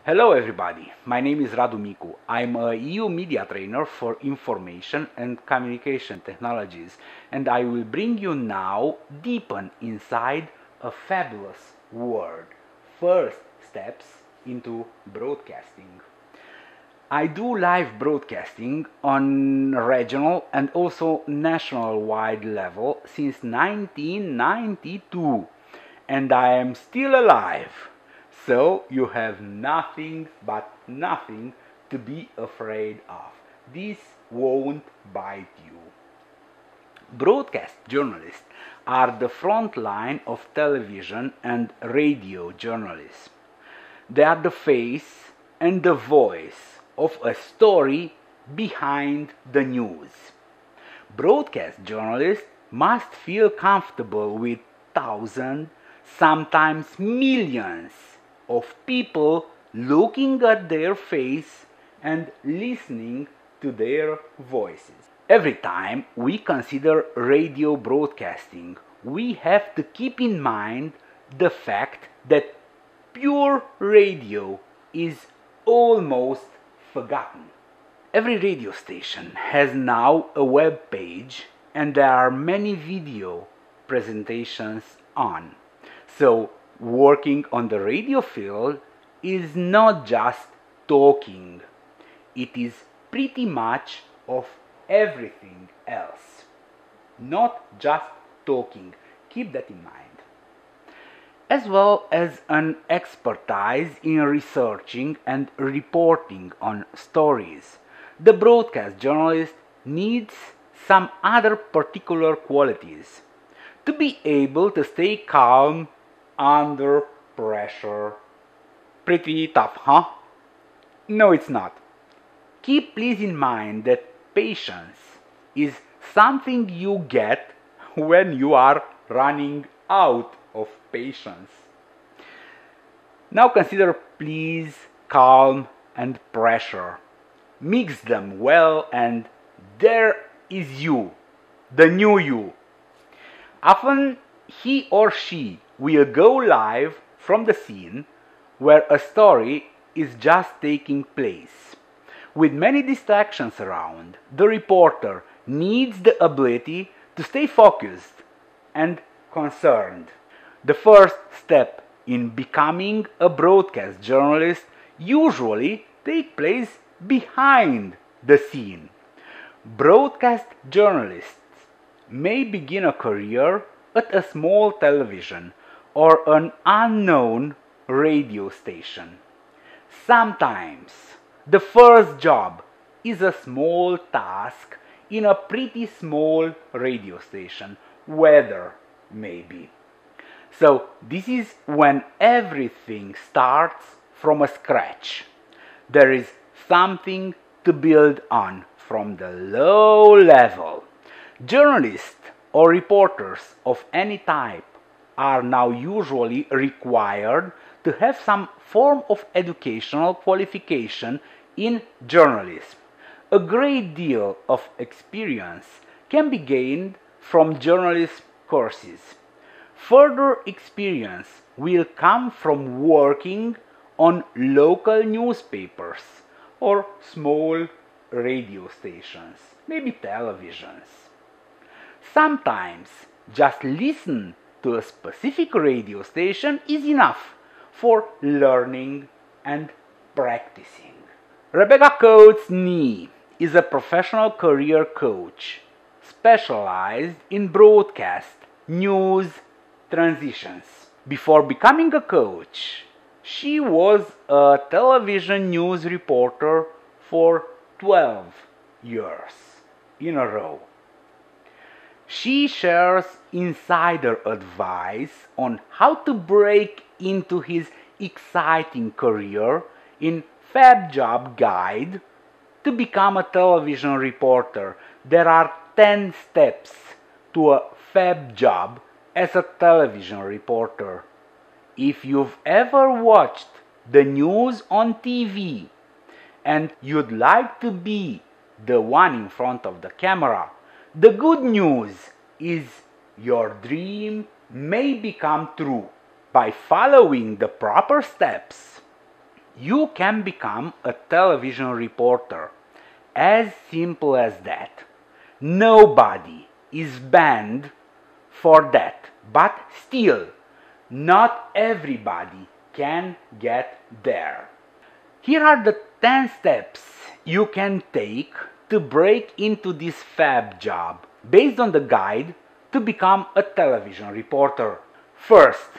Hello everybody, my name is Radu Micu. I'm a EU media trainer for information and communication technologies, and I will bring you now deepen inside a fabulous world. First steps into broadcasting. I do live broadcasting on regional and also national wide level since 1992, and I am still alive. So you have nothing but nothing to be afraid of. This won't bite you. Broadcast journalists are the front line of television and radio journalism. They are the face and the voice of a story behind the news. Broadcast journalists must feel comfortable with thousands, sometimes millions of people looking at their face and listening to their voices. Every time we consider radio broadcasting, we have to keep in mind the fact that pure radio is almost forgotten. Every radio station has now a web page and there are many video presentations on. So working on the radio field is not just talking, it is pretty much of everything else. Not just talking, keep that in mind. As well as an expertise in researching and reporting on stories, the broadcast journalist needs some other particular qualities to be able to stay calm under pressure. Pretty tough, huh? No, it's not. Keep please in mind that patience is something you get when you are running out of patience. Now consider please calm and pressure. Mix them well and there is you, the new you. Often he or she will go live from the scene where a story is just taking place. With many distractions around, the reporter needs the ability to stay focused and concerned. The first step in becoming a broadcast journalist usually takes place behind the scene. Broadcast journalists may begin a career at a small television or an unknown radio station. Sometimes the first job is a small task in a pretty small radio station, weather maybe. So this is when everything starts from a scratch. There is something to build on from the low level. Journalists or reporters of any type are now usually required to have some form of educational qualification in journalism. A great deal of experience can be gained from journalism courses. Further experience will come from working on local newspapers or small radio stations, maybe televisions. Sometimes just listen to a specific radio station is enough for learning and practicing. Rebecca Coates-Knee is a professional career coach specialized in broadcast news transitions. Before becoming a coach, she was a television news reporter for 12 years in a row. She shares insider advice on how to break into his exciting career in Fab Job Guide to become a television reporter. There are 10 steps to a fab job as a television reporter. If you've ever watched the news on TV and you'd like to be the one in front of the camera, the good news is your dream may become true by following the proper steps. You can become a television reporter. As simple as that. Nobody is banned for that, but still, not everybody can get there. Here are the 10 steps you can take to break into this fab job based on the guide to become a television reporter. First,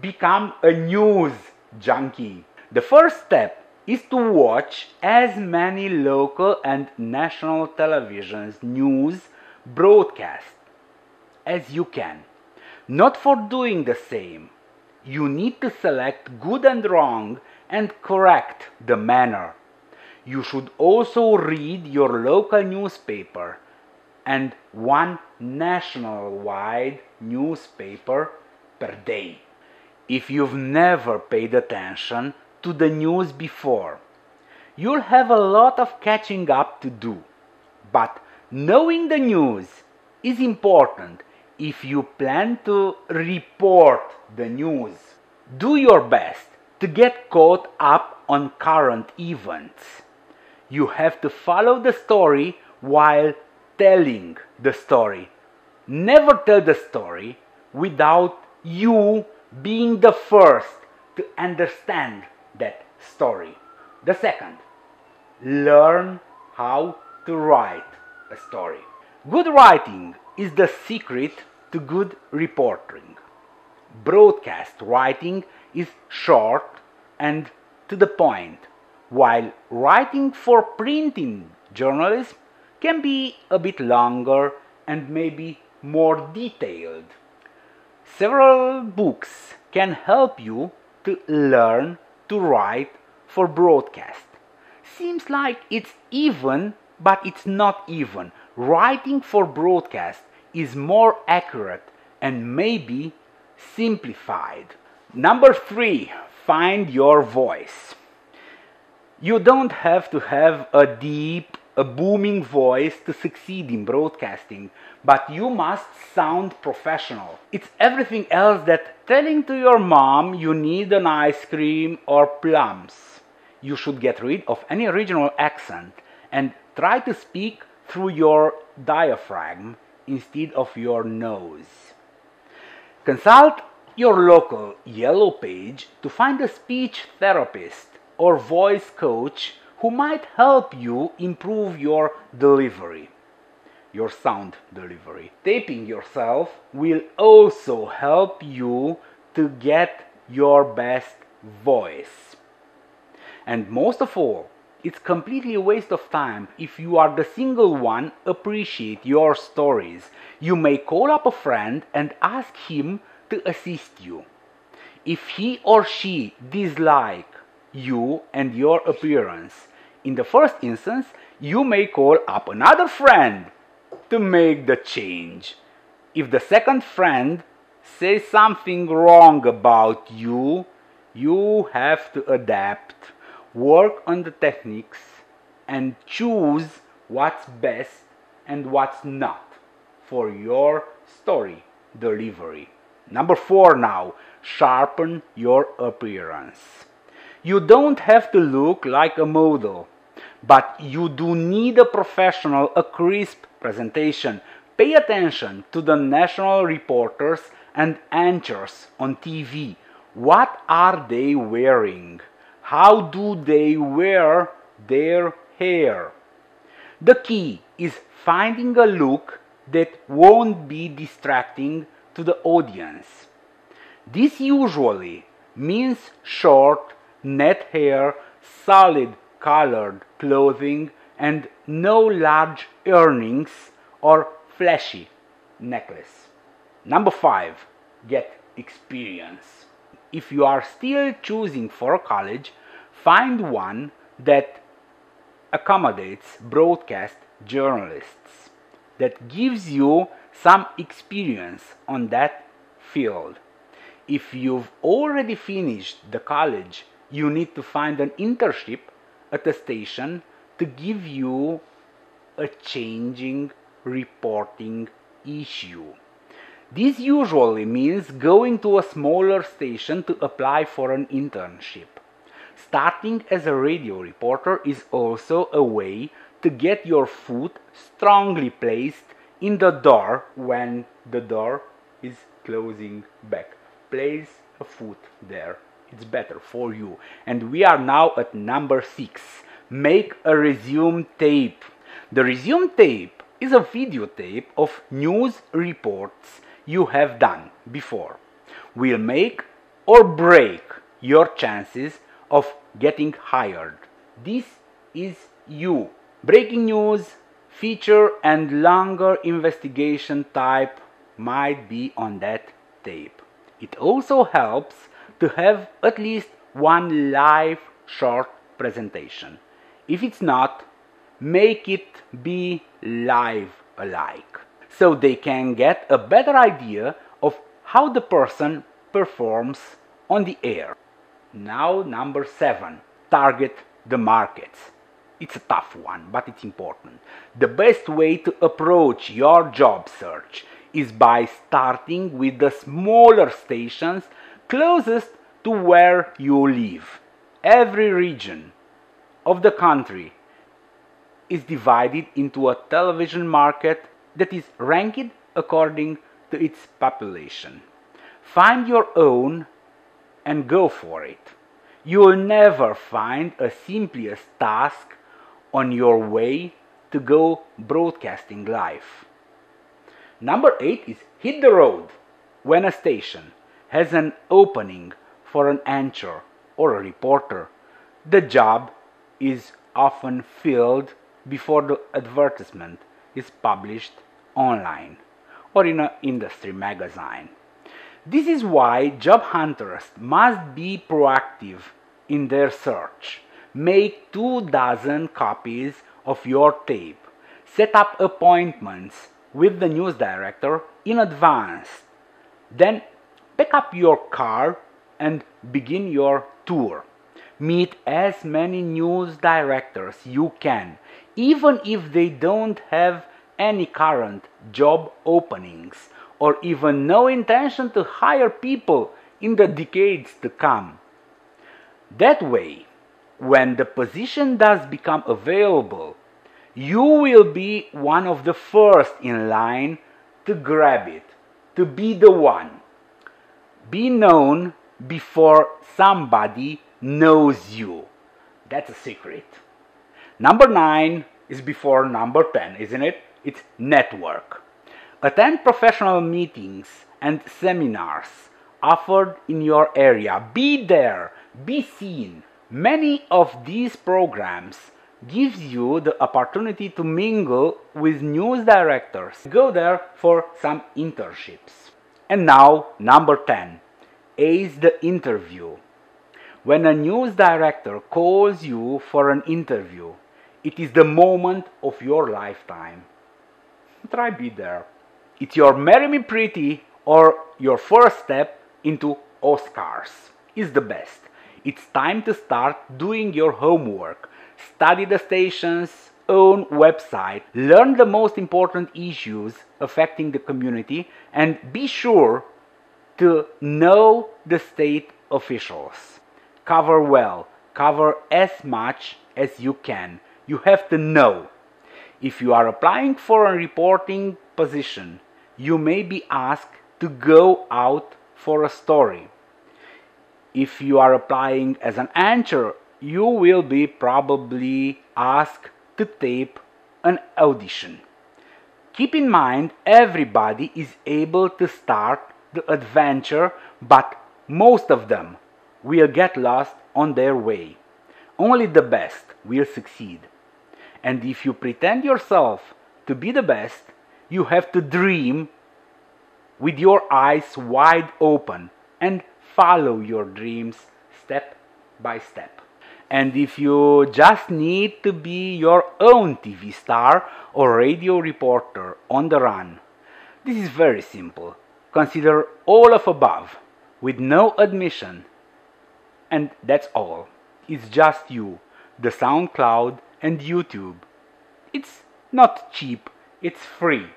become a news junkie. The first step is to watch as many local and national television's news broadcasts as you can. Not for doing the same. You need to select good and wrong and correct the manner. You should also read your local newspaper and one national-wide newspaper per day. If you've never paid attention to the news before, you'll have a lot of catching up to do. But knowing the news is important if you plan to report the news. Do your best to get caught up on current events. You have to follow the story while telling the story. Never tell the story without you being the first to understand that story. The second, learn how to write a story. Good writing is the secret to good reporting. Broadcast writing is short and to the point, while writing for printing journalism can be a bit longer and maybe more detailed. Several books can help you to learn to write for broadcast. Seems like it's even, but it's not even. Writing for broadcast is more accurate and maybe simplified. Number 3, find your voice. You don't have to have a deep, a booming voice to succeed in broadcasting, but you must sound professional. It's everything else that telling to your mom you need an ice cream or plums. You should get rid of any regional accent and try to speak through your diaphragm instead of your nose. Consult your local Yellow Page to find a speech therapist or voice coach who might help you improve your delivery, your sound delivery. Taping yourself will also help you to get your best voice. And most of all, it's completely a waste of time if you are the single one appreciate your stories. You may call up a friend and ask him to assist you. If he or she dislike you and your appearance, in the first instance, you may call up another friend to make the change. If the second friend says something wrong about you, you have to adapt, work on the techniques, and choose what's best and what's not for your story delivery. Number 4 now, sharpen your appearance. You don't have to look like a model, but you do need a professional, a crisp presentation. Pay attention to the national reporters and anchors on TV. What are they wearing? How do they wear their hair? The key is finding a look that won't be distracting to the audience. This usually means short, net hair, solid colored clothing, and no large earrings or flashy necklace. Number 5, get experience. If you are still choosing for a college, find one that accommodates broadcast journalists, that gives you some experience on that field. If you've already finished the college, you need to find an internship at a station to give you a changing reporting issue. This usually means going to a smaller station to apply for an internship. Starting as a radio reporter is also a way to get your foot strongly placed in the door when the door is closing back. Place a foot there. It's better for you. And we are now at number 6. Make a resume tape. The resume tape is a videotape of news reports you have done before. Will make or break your chances of getting hired. This is you. Breaking news, feature and longer investigation type might be on that tape. It also helps to have at least one live short presentation. If it's not, make it be live alike, so they can get a better idea of how the person performs on the air. Now number 7, target the markets. It's a tough one, but it's important. The best way to approach your job search is by starting with the smaller stations closest to where you live. Every region of the country is divided into a television market that is ranked according to its population. Find your own and go for it. You will never find a simplest task on your way to go broadcasting live. Number 8 is hit the road. When a station has an opening for an anchor or a reporter, the job is often filled before the advertisement is published online or in an industry magazine. This is why job hunters must be proactive in their search. Make 24 copies of your tape. Set up appointments with the news director in advance. Then pick up your car and begin your tour. Meet as many news directors you can, even if they don't have any current job openings or even no intention to hire people in the decades to come. That way, when the position does become available, you will be one of the first in line to grab it, to be the one. Be known before somebody knows you. That's a secret. Number 9 is before number 10, isn't it? It's network. Attend professional meetings and seminars offered in your area. Be there, be seen. Many of these programs gives you the opportunity to mingle with news directors. Go there for some internships. And now, number 10, ace the interview. When a news director calls you for an interview, it is the moment of your lifetime. Try be there. It's your Marry Me Pretty or your first step into Oscars. It's the best. It's time to start doing your homework. Study the station's own website. Learn the most important issues affecting the community and be sure to know the state officials. Cover well. Cover as much as you can. You have to know. If you are applying for a reporting position, you may be asked to go out for a story. If you are applying as an anchor, you will be probably asked to tape an audition. Keep in mind, everybody is able to start the adventure, but most of them will get lost on their way. Only the best will succeed. And if you pretend yourself to be the best, you have to dream with your eyes wide open and follow your dreams step by step. And if you just need to be your own TV star or radio reporter on the run, this is very simple. Consider all of above with no admission. And that's all. It's just you, the SoundCloud and YouTube. It's not cheap, it's free.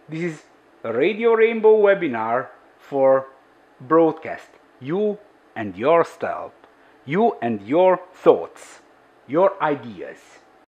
This is a Radio Rainbow webinar for broadcast. You and yourself. You and your thoughts, your ideas.